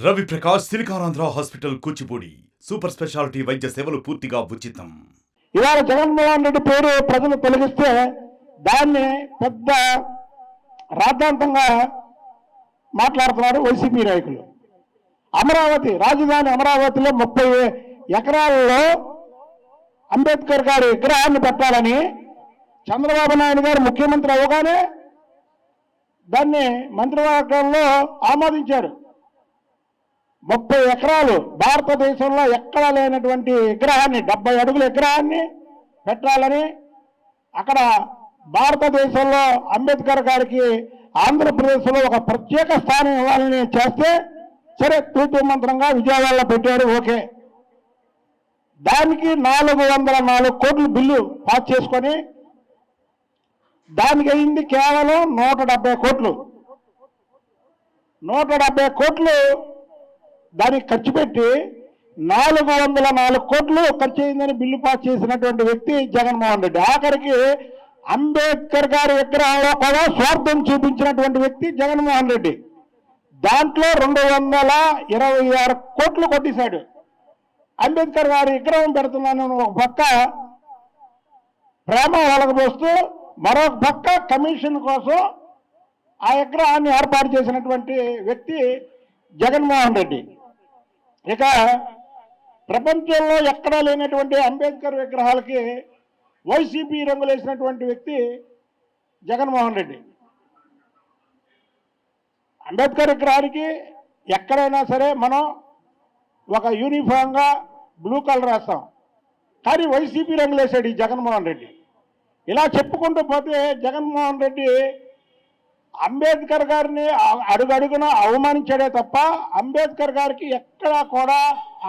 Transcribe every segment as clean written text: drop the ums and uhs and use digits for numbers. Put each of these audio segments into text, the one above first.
Ravi Prakash Siliconandhra hospital Kuchipudi super speciality వైద్య సేవలు పూర్తిగా ఉచితం. ఇవాళ జగన్మోహన్ రెడ్డి పేరు ప్రజలు తొలగిస్తే దాన్ని పెద్ద రాద్ధాంతంగా మాట్లాడుతున్నారు వైసీపీ నాయకులు. అమరావతి రాజధాని అమరావతిలో 30 ఎకరాలలో అంబేద్కర్ గారి విగ్రహాన్ని పెట్టాలని చంద్రబాబు నాయుడు గారు ముఖ్యమంత్రి అవగానే దాన్ని మంత్రివర్గంలో ఆమోదించారు. 30 ఎకరాలు భారతదేశంలో ఎక్కడా లేనటువంటి విగ్రహాన్ని 70 అడుగుల విగ్రహాన్ని పెట్టాలని, అక్కడ భారతదేశంలో అంబేద్కర్ గారికి ఆంధ్రప్రదేశ్లో ఒక ప్రత్యేక స్థానం ఇవ్వాలని చేస్తే సరే తూతూ మంత్రంగా విజయవాడలో పెట్టారు. ఓకే, దానికి 404 కోట్లు బిల్లు పాస్ చేసుకొని దానికి అయింది కేవలం 170 కోట్లు. 170 కోట్లు దానికి ఖర్చు పెట్టి 404 కోట్లు ఖర్చు అయిందని బిల్లు పాస్ చేసినటువంటి వ్యక్తి జగన్మోహన్ రెడ్డి. ఆఖరికి అంబేద్కర్ గారి విగ్రహంలో కూడా స్వార్థం చూపించినటువంటి వ్యక్తి జగన్మోహన్ రెడ్డి. దాంట్లో 226 కోట్లు కొట్టేశాడు. అంబేద్కర్ గారి విగ్రహం పెడుతున్నాను ఒక పక్క ప్రేమ ఒలగబోస్తూ, మరొక పక్క కమిషన్ కోసం ఆ విగ్రహాన్ని ఏర్పాటు చేసినటువంటి వ్యక్తి జగన్మోహన్ రెడ్డి. ఇక ప్రపంచంలో ఎక్కడా లేనటువంటి అంబేద్కర్ విగ్రహాలకి వైసీపీ రంగులేసినటువంటి వ్యక్తి జగన్మోహన్ రెడ్డి. అంబేద్కర్ విగ్రహానికి ఎక్కడైనా సరే మనం ఒక యూనిఫామ్గా బ్లూ కలర్ వేస్తాం, కానీ వైసీపీ రంగులేసాడు ఈ జగన్మోహన్ రెడ్డి. ఇలా చెప్పుకుంటూ పోతే జగన్మోహన్ రెడ్డి అంబేద్కర్ గారిని అడుగడుగున అవమానించాడే తప్ప అంబేద్కర్ గారికి ఎక్కడా కూడా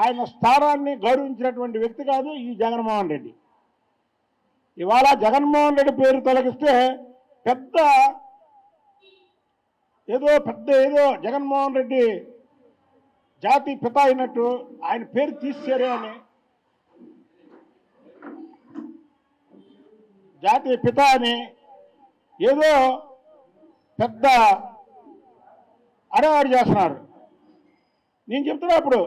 ఆయన స్థానాన్ని గౌరవించినటువంటి వ్యక్తి కాదు ఈ జగన్మోహన్ రెడ్డి. ఇవాళ జగన్మోహన్ రెడ్డి పేరు తొలగిస్తే ఏదో జగన్మోహన్ రెడ్డి జాతి పిత అయినట్టు ఆయన పేరు తీసేరే అని, జాతీయ పిత అని ఏదో పెద్ద అడవాడు చేస్తున్నారు. నేను చెప్తున్నా, ఇప్పుడు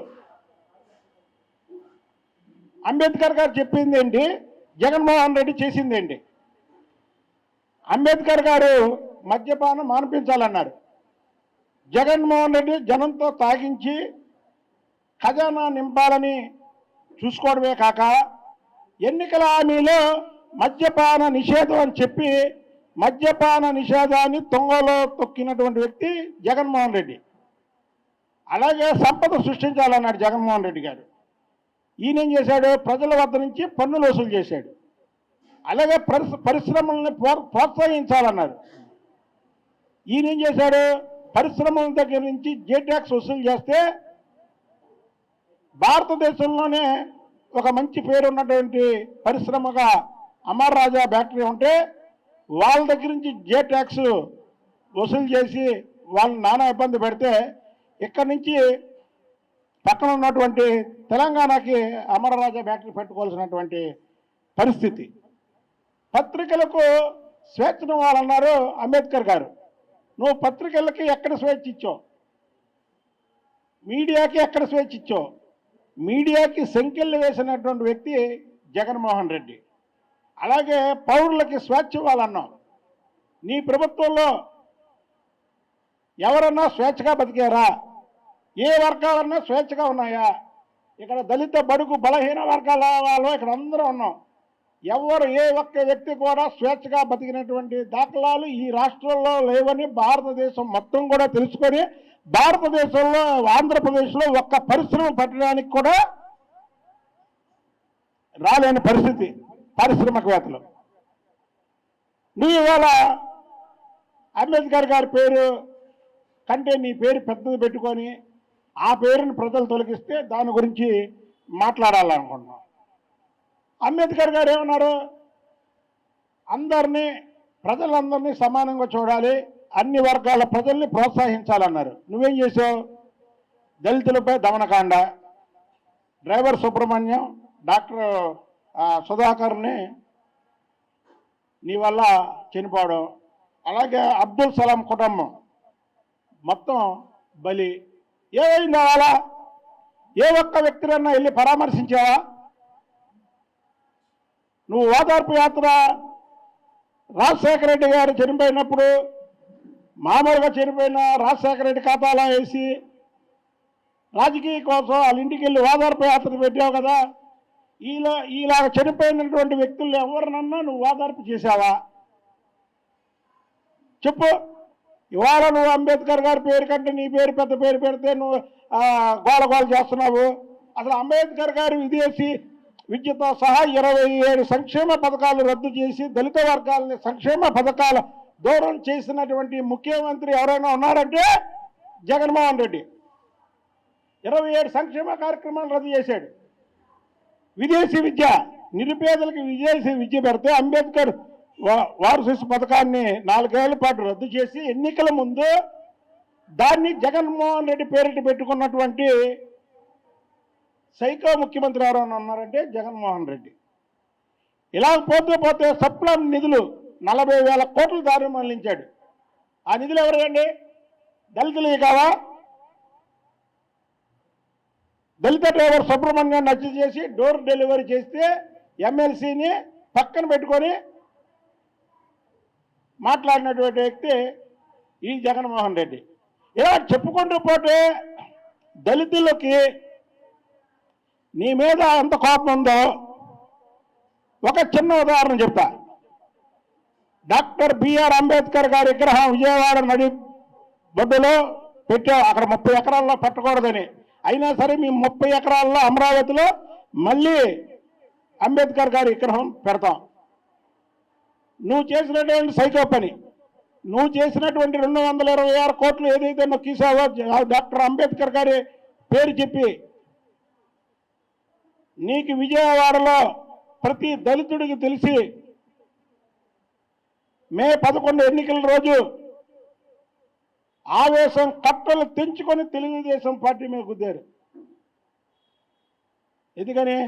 అంబేద్కర్ గారు చెప్పింది ఏంటి, జగన్మోహన్ రెడ్డి చేసింది ఏంటి? అంబేద్కర్ గారు మద్యపానం మానిపించాలన్నారు. జగన్మోహన్ రెడ్డి జనంతో తాగించి ఖజానా నింపాలని చూసుకోవడమే కాక ఎన్నికల హామీలో మద్యపాన నిషేధం అని చెప్పి మద్యపాన నిషేధాన్ని తొంగలో తొక్కినటువంటి వ్యక్తి జగన్మోహన్ రెడ్డి. అలాగే సంపద సృష్టించాలన్నాడు జగన్మోహన్ రెడ్డి గారు. ఈయనేం చేశాడు, ప్రజల వద్ద నుంచి పన్నులు వసూలు చేశాడు. అలాగే పరిశ్రమల్ని ప్రోత్సహించాలన్నారు. ఈయనేం చేశాడు, పరిశ్రమల దగ్గర నుంచి జే ట్యాక్స్ వసూలు చేస్తే భారతదేశంలోనే ఒక మంచి పేరున్నటువంటి పరిశ్రమగా అమర్ రాజా బ్యాటరీ ఉంటే వాళ్ళ దగ్గర నుంచి జే ట్యాక్స్ వసూలు చేసి వాళ్ళని నానా ఇబ్బంది పెడితే ఇక్కడి నుంచి పక్కన ఉన్నటువంటి తెలంగాణకి అమర్ రాజా బ్యాటరీ పెట్టుకోవాల్సినటువంటి పరిస్థితి. పత్రికలకు స్వేచ్ఛను వాళ్ళన్నారు అంబేద్కర్ గారు. నువ్వు పత్రికలకి ఎక్కడ స్వేచ్ఛ ఇచ్చావు, మీడియాకి ఎక్కడ స్వేచ్ఛ ఇచ్చావు? మీడియాకి సంఖ్యలు వేసినటువంటి వ్యక్తి జగన్మోహన్ రెడ్డి. అలాగే పౌరులకి స్వేచ్ఛ ఇవ్వాలన్నావు. నీ ప్రభుత్వంలో ఎవరన్నా స్వేచ్ఛగా బతికారా? ఏ వర్గాలన్నా స్వేచ్ఛగా ఉన్నాయా? ఇక్కడ దళిత బడుగు బలహీన వర్గాల వాళ్ళు ఇక్కడ అందరూ ఉన్నాం. ఎవరు ఏ ఒక్క వ్యక్తి కూడా స్వేచ్ఛగా బతికినటువంటి దాఖలాలు ఈ రాష్ట్రంలో లేవని భారతదేశం మొత్తం కూడా తెలుసుకొని భారతదేశంలో ఆంధ్రప్రదేశ్లో ఒక్క పరిశ్రమ పెట్టడానికి కూడా రాలేని పరిస్థితి పారిశ్రామికవేత్తలు. నీ ఇవాళ అంబేద్కర్ గారి పేరు కంటే నీ పేరు పెద్దది పెట్టుకొని ఆ పేరుని ప్రజలు తొలగిస్తే దాని గురించి మాట్లాడాలనుకుంటున్నాం. అంబేద్కర్ గారు ఏమన్నారు, ప్రజలందరినీ సమానంగా చూడాలి, అన్ని వర్గాల ప్రజల్ని ప్రోత్సహించాలన్నారు. నువ్వేం చేసావు? దళితులపై దమనకాండ, డ్రైవర్ సుబ్రహ్మణ్యం, డాక్టర్ సుధాకర్ని నీ వల్ల చనిపోవడం, అలాగే అబ్దుల్ సలాం కుటుంబం మొత్తం బలి, ఏమైంది అవాళ? ఏ ఒక్క వ్యక్తినన్నా వెళ్ళి పరామర్శించావా? నువ్వు ఓదార్పు యాత్ర రాజశేఖర రెడ్డి గారు చనిపోయినప్పుడు మామూలుగా చనిపోయిన రాజశేఖర రెడ్డి ఖాతాలో వేసి రాజకీయ కోసం వాళ్ళ ఇంటికి వెళ్ళి ఓదార్పు యాత్ర పెట్టావు కదా. ఇలాగ చనిపోయినటువంటి వ్యక్తులు ఎవరినన్నా నువ్వు ఓదార్పు చేశావా? చెప్పు. ఇవాళ నువ్వు అంబేద్కర్ గారి పేరు కంటే నీ పేరు పెద్ద పేరు పెడితే నువ్వు గోల చేస్తున్నావు. అసలు అంబేద్కర్ గారి విదేశీ విద్యతో సహా 27 సంక్షేమ పథకాలు రద్దు చేసి దళిత వర్గాలని సంక్షేమ పథకాల దూరం చేసినటువంటి ముఖ్యమంత్రి ఎవరైనా ఉన్నారంటే జగన్మోహన్ రెడ్డి. 27 సంక్షేమ కార్యక్రమాలు రద్దు చేశాడు. విదేశీ విద్య, నిరుపేదలకు విదేశీ విద్య పెడితే అంబేద్కర్ వారసత్వ పథకాన్ని 4 ఏళ్ల పాటు రద్దు చేసి ఎన్నికల ముందు దాన్ని జగన్మోహన్ రెడ్డి పేరిట పెట్టుకున్నటువంటి సైకో ముఖ్యమంత్రి ఎవరైనా ఉన్నారంటే జగన్మోహన్ రెడ్డి. ఇలా పోతే సప్లం నిధులు 40,000 కోట్లు దారి మళ్లించాడు. ఆ నిధులు ఎవరండి? దళితులు కావా? దళిత డ్రైవర్ సుబ్రహ్మణ్యాన్ని హత్య చేసి డోర్ డెలివరీ చేస్తే ఎమ్మెల్సీని పక్కన పెట్టుకొని మాట్లాడినటువంటి వ్యక్తి ఈ జగన్మోహన్ రెడ్డి. ఇలా చెప్పుకుంటూ పోతే దళితులకి నీ మీద ఎంత కోపం ఉందో ఒక చిన్న ఉదాహరణ చెప్తా. డాక్టర్ బిఆర్ అంబేద్కర్ గారి విగ్రహం విజయవాడ నడి బొడ్డులో పెట్టావు. అక్కడ 30 ఎకరాల్లో పెట్టకూడదని. అయినా సరే మేము 30 ఎకరాల్లో అమరావతిలో మళ్ళీ అంబేద్కర్ గారి విగ్రహం పెడతాం. నువ్వు చేసినటువంటి సైకో పని, నువ్వు చేసినటువంటి 226 కోట్లు ఏదైతే నొక్కేసావో డాక్టర్ అంబేద్కర్ గారి పేరు చెప్పి, నీకు విజయవాడలో ప్రతి దళితుడికి తెలిసి మే 11 ఎన్నికల రోజు ఆవేశం కట్టలు తెంచుకొని తెలుగుదేశం పార్టీ మీద గుద్దారు. ఎందుకని?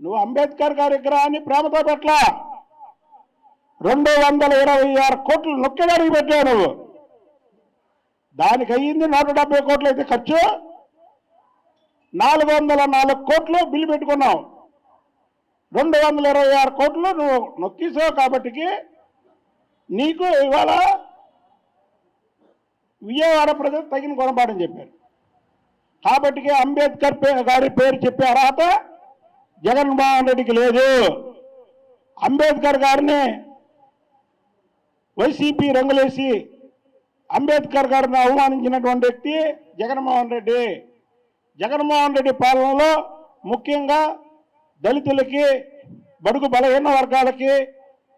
నువ్వు అంబేద్కర్ గారి విగ్రహాన్ని ప్రేమతో పట్ల 226 కోట్లు నొక్కేదానికి పెట్టావు నువ్వు. దానికి అయ్యింది 170 కోట్లు అయితే ఖర్చు, 404 కోట్లు బిల్లు పెట్టుకున్నావు. 226 కోట్లు నువ్వు నొక్కేసావు. కాబట్టికి నీకు ఇవాళ విజయవాడ ప్రజలు తగిన గుణపాఠం చెప్పారు. కాబట్టికి అంబేద్కర్ గారి పేరు చెప్పే అర్హత జగన్మోహన్ రెడ్డికి లేదు. అంబేద్కర్ గారిని వైసీపీ రంగులేసి అంబేద్కర్ గారిని అవమానించినటువంటి వ్యక్తి జగన్మోహన్ రెడ్డి. జగన్మోహన్ రెడ్డి పాలనలో ముఖ్యంగా దళితులకి, బడుగు బలహీన వర్గాలకి,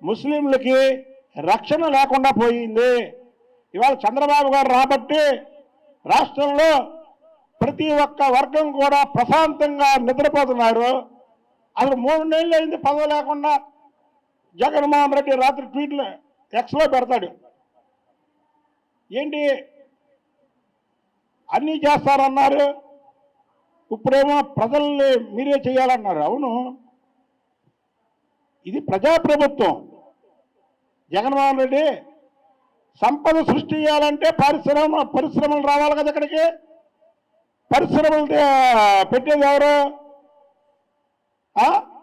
ముస్లింలకి రక్షణ లేకుండా పోయింది. ఇవాళ చంద్రబాబు గారు రాబట్టి రాష్ట్రంలో ప్రతి ఒక్క వర్గం కూడా ప్రశాంతంగా నిద్రపోతున్నారు. అసలు 3 నెలలు అయింది పదవి లేకుండా. జగన్మోహన్ రెడ్డి రాత్రి ట్వీట్లు ఎక్స్లో పెడతాడు. ఏంటి అన్నీ చేస్తారన్నారు, ఇప్పుడేమో ప్రజల్ని మీరే చేయాలన్నారు. అవును, ఇది ప్రజాప్రభుత్వం. జగన్మోహన్ రెడ్డి సంపద సృష్టి చేయాలంటే పరిశ్రమలు రావాలి కదా. ఇక్కడికి పరిశ్రమలు పెట్టేది ఎవరు?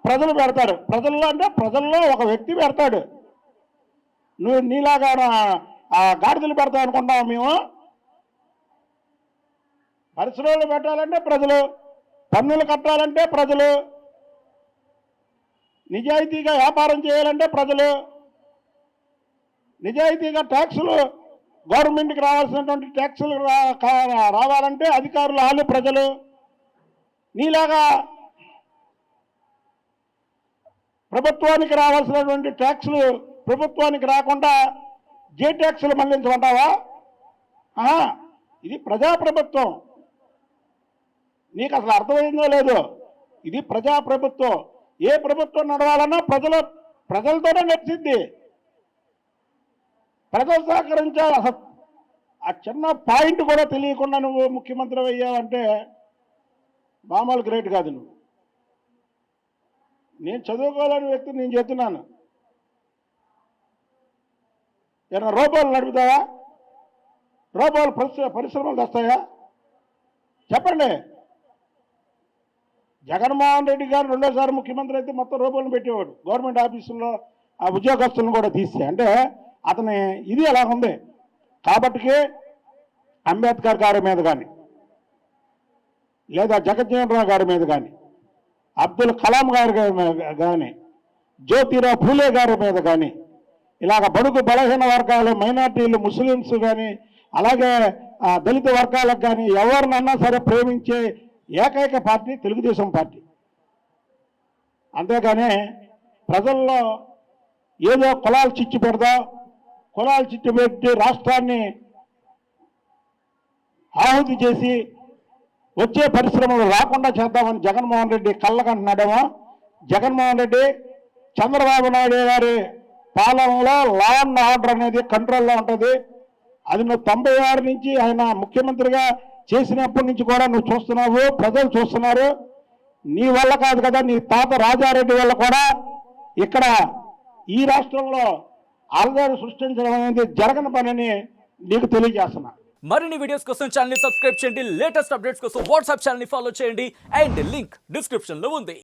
ప్రజలు పెడతారు. ప్రజల్లో అంటే ప్రజల్లో ఒక వ్యక్తి పెడతాడు. నువ్వు నీలాగా గాడిదలు పెడతావు అనుకుంటావు మేము? పరిశ్రమలు పెట్టాలంటే ప్రజలు, పన్నులు కట్టాలంటే ప్రజలు, నిజాయితీగా వ్యాపారం చేయాలంటే ప్రజలు, నిజాయితీగా ట్యాక్సులు గవర్నమెంట్కి రావాల్సినటువంటి ట్యాక్సులు రావాలంటే అధికారులు వాళ్ళు ప్రజలు. నీలాగా ప్రభుత్వానికి రావాల్సినటువంటి ట్యాక్సులు ప్రభుత్వానికి రాకుండా జే ట్యాక్సులు మళ్లించమంటావా? ఇది ప్రజాప్రభుత్వం. నీకు అసలు అర్థమైందో లేదో, ఇది ప్రజాప్రభుత్వం. ఏ ప్రభుత్వం నడవాలన్నా ప్రజలతోనే నడిచింది. ప్రజలు సహకరించాలి. అసలు ఆ చిన్న పాయింట్ కూడా తెలియకుండా నువ్వు ముఖ్యమంత్రి అయ్యావంటే మామూలు గ్రేట్ కాదు. నువ్వు నేను చదువుకోలేని వ్యక్తి, నేను చెప్తున్నాను. ఏమైనా రూపాయలు నడుపుతావా? రూపాయలు పరిశ్రమలు తెస్తాయా? చెప్పండి. జగన్మోహన్ రెడ్డి గారు రెండోసారి ముఖ్యమంత్రి అయితే మొత్తం రూపాయలు పెట్టేవాడు గవర్నమెంట్ ఆఫీసుల్లో ఆ ఉద్యోగస్తులను కూడా తీసి. అంటే అతని ఇది అలా ఉంది. కాబట్టి అంబేద్కర్ గారి మీద కానీ, లేదా జగజ్జీవన్ రావు గారి మీద కానీ, అబ్దుల్ కలాం గారి కానీ, జ్యోతిరావు ఫూలే గారి మీద కానీ, ఇలాగ బడుగు బలహీన వర్గాలు, మైనార్టీలు, ముస్లిమ్స్ కానీ, అలాగే దళిత వర్గాలకు కానీ ఎవరినన్నా సరే ప్రేమించే ఏకైక పార్టీ తెలుగుదేశం పార్టీ. అంతేగాని ప్రజల్లో ఏదో కులాలు చిచ్చు పెడదాం, కులాలు చిచ్చు పెట్టి రాష్ట్రాన్ని ఆహుతి చేసి వచ్చే పరిశ్రమలు రాకుండా చేద్దామని జగన్మోహన్ రెడ్డి కళ్ళకంటున్నాడేమో. జగన్మోహన్ రెడ్డి చంద్రబాబు నాయుడు గారి పాలనలో లా అండ్ ఆర్డర్ అనేది కంట్రోల్లో ఉంటుంది. అది నువ్వు 96 నుంచి ఆయన ముఖ్యమంత్రిగా చేసినప్పటి నుంచి కూడా నువ్వు చూస్తున్నావు, ప్రజలు చూస్తున్నారు. నీ వల్ల కాదు కదా, నీ తాత రాజారెడ్డి వల్ల కూడా ఇక్కడ ఈ రాష్ట్రంలో అలజడి సృష్టించడం అనేది జరగని పనిని నీకు తెలియజేస్తున్నా. మరిన్ని వీడియోస్ కోసం ఛానల్ ని సబ్స్క్రైబ్ చేయండి. లేటెస్ట్ అప్డేట్స్ కోసం వాట్సాప్ ఛానల్ ని ఫాలో చేయండి. అండ్ లింక్ డిస్క్రిప్షన్ లో ఉంది.